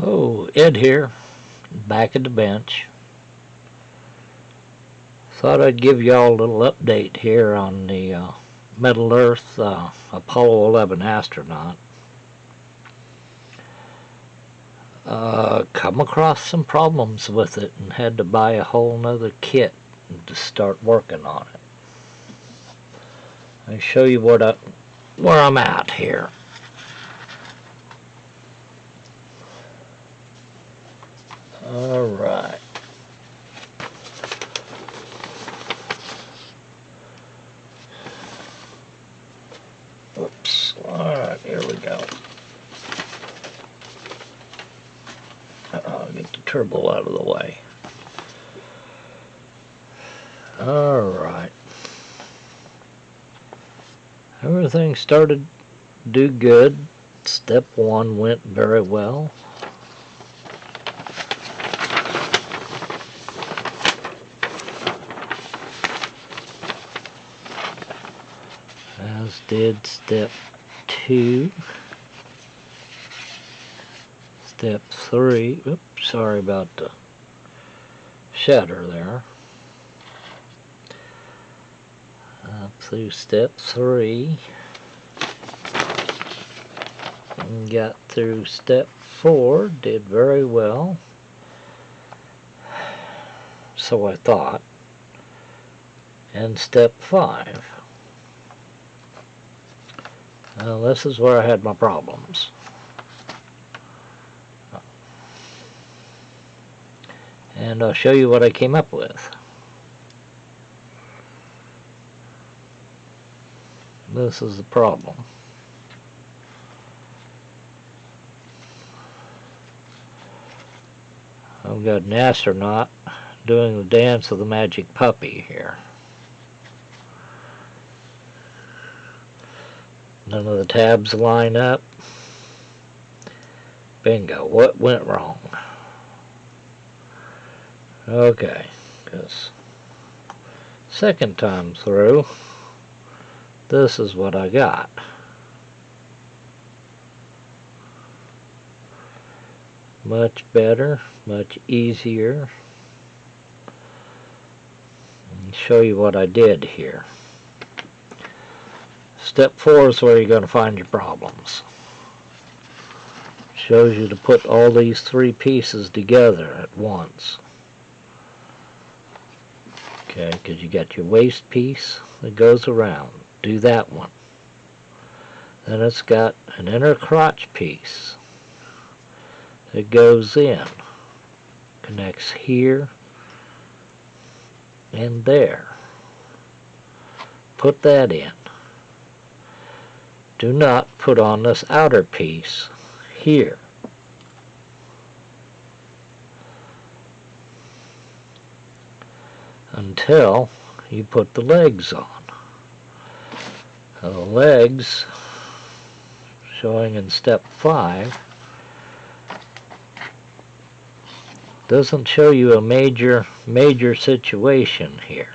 Oh, Ed here, back at the bench. Thought I'd give y'all a little update here on the Middle Earth Apollo 11 astronaut. Come across some problems with it and had to buy a whole nother kit to start working on it. I'll show you where I'm at here. Alright. Oops. Alright, here we go. I'll get the turbo out of the way. Alright. Everything started to do good. Step 1 went very well. As did step 2. Step 3. Oops, sorry about the shutter there. Up through step 3. And got through step 4. Did very well. So I thought. And step 5. Well, this is where I had my problems. And I'll show you what I came up with. This is the problem. I've got an astronaut doing the dance of the magic puppy here. None of the tabs line up. Bingo. What went wrong? Okay, because second time through, this is what I got. Much better, much easier. I'll show you what I did here. Step 4 is where you're going to find your problems. Shows you to put all these 3 pieces together at once. Okay, because you got your waste piece that goes around. Do that one. Then it's got an inner crotch piece that goes in. Connects here and there. Put that in. Do not put on this outer piece here. Until you put the legs on. Now the legs, showing in step 5, doesn't show you a major situation here.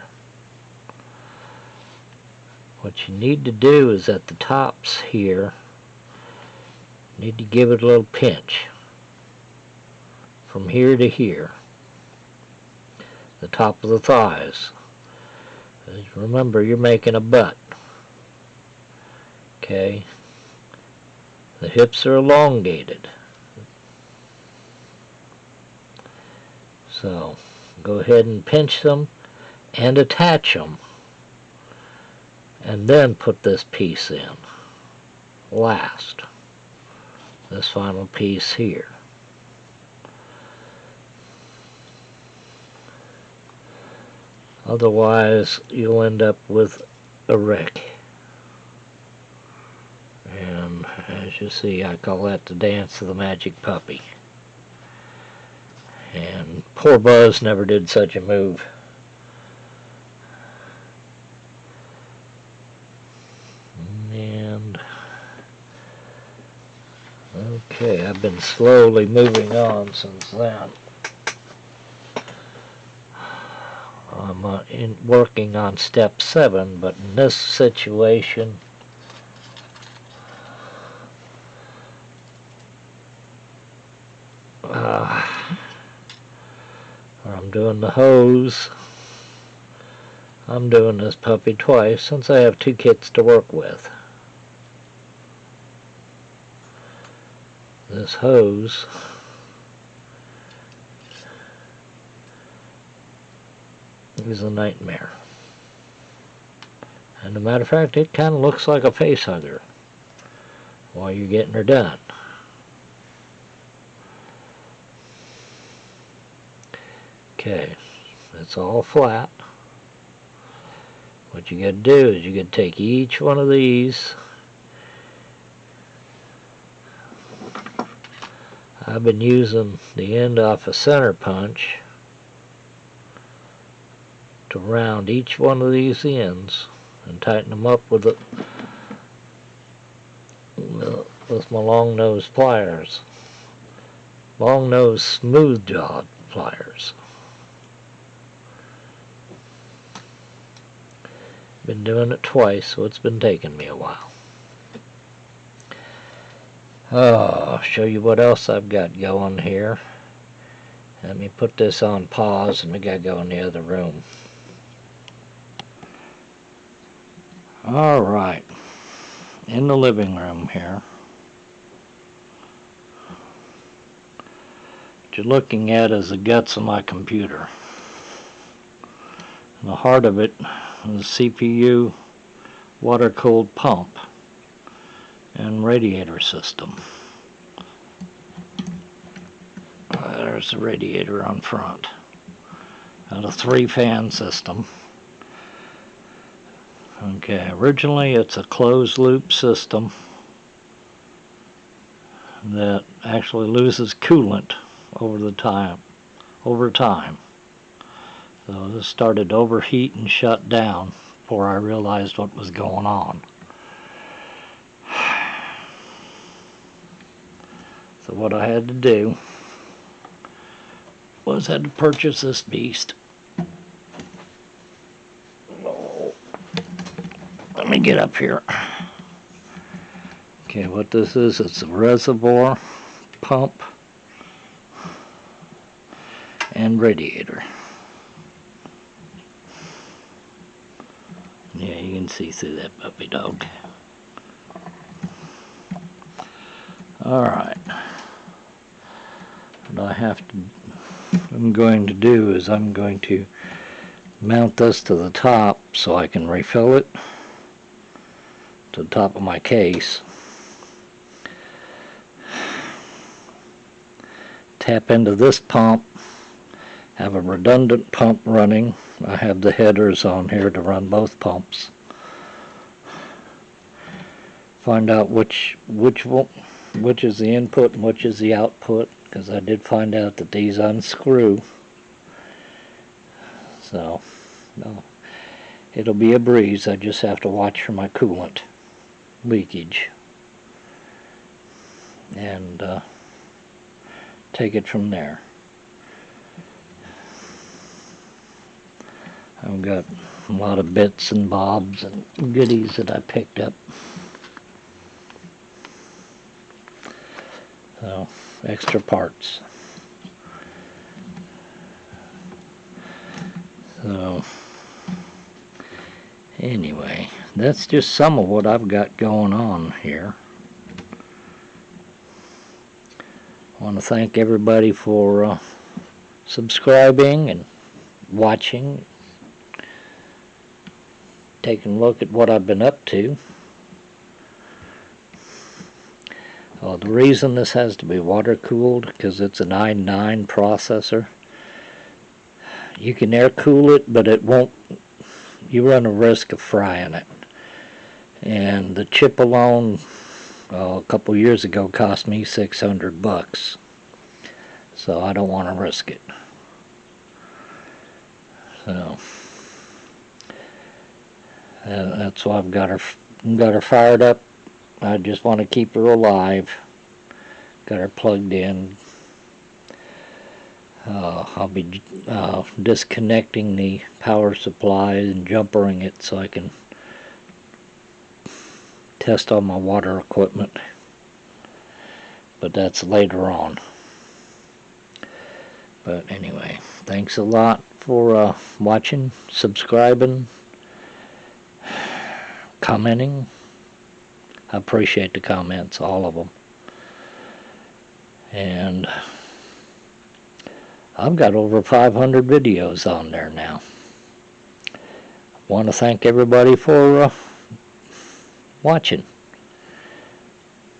What you need to do is at the tops here, you need to give it a little pinch from here to here, the top of the thighs. Remember, you're making a butt. Okay, the hips are elongated, so go ahead and pinch them and attach them. And then put this piece in last. This final piece here. Otherwise, you'll end up with a wreck. And as you see, I call that the dance of the magic puppy. And poor Buzz never did such a move. And okay, I've been slowly moving on since then. I'm working on step 7, but in this situation doing the hose. I'm doing this puppy twice since I have two kits to work with. This hose is a nightmare. And as a matter of fact, it kind of looks like a face hugger while you're getting her done. Okay, it's all flat. What you got to do is you got to take each one of these. I've been using the end off a center punch to round each one of these ends and tighten them up with my long nose pliers. Long nose smooth jawed pliers. Been doing it twice, so it's been taking me a while. I'll show you what else I've got going here. Let me put this on pause and we gotta go in the other room. Alright, in the living room here. What you're looking at is the guts of my computer. And the heart of it is CPU, water-cooled pump, and radiator system. There's the radiator on front. Got a 3-fan system. Okay, originally it's a closed loop system that actually loses coolant over time. So this started to overheat and shut down before I realized what was going on. So what I had to do was had to purchase this beast. Oh, let me get up here. Okay, what this is, it's a reservoir, pump, and radiator. Yeah, you can see through that puppy dog. Alright. What I'm going to do is I'm going to mount this to the top so I can refill it to the top of my case. Tap into this pump. Have a redundant pump running. I have the headers on here to run both pumps. Find out which is the input and which is the output, because I did find out that these unscrew. So, no, it'll be a breeze. I just have to watch for my coolant leakage and take it from there. I've got a lot of bits and bobs and goodies that I picked up. So, extra parts. So, anyway, that's just some of what I've got going on here. I want to thank everybody for subscribing and watching, taking a look at what I've been up to. The reason this has to be water cooled because it's an i9 processor. You can air cool it, but it won't. You run a risk of frying it. And the chip alone, a couple years ago, cost me $600. So I don't want to risk it. So that's why I've got her fired up. I just want to keep her alive. Got her plugged in. I'll be disconnecting the power supply and jumpering it so I can test all my water equipment. But that's later on. But anyway, thanks a lot for watching, subscribing, commenting. I appreciate the comments, all of them. And I've got over 500 videos on there now. Want to thank everybody for watching.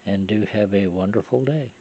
And do have a wonderful day.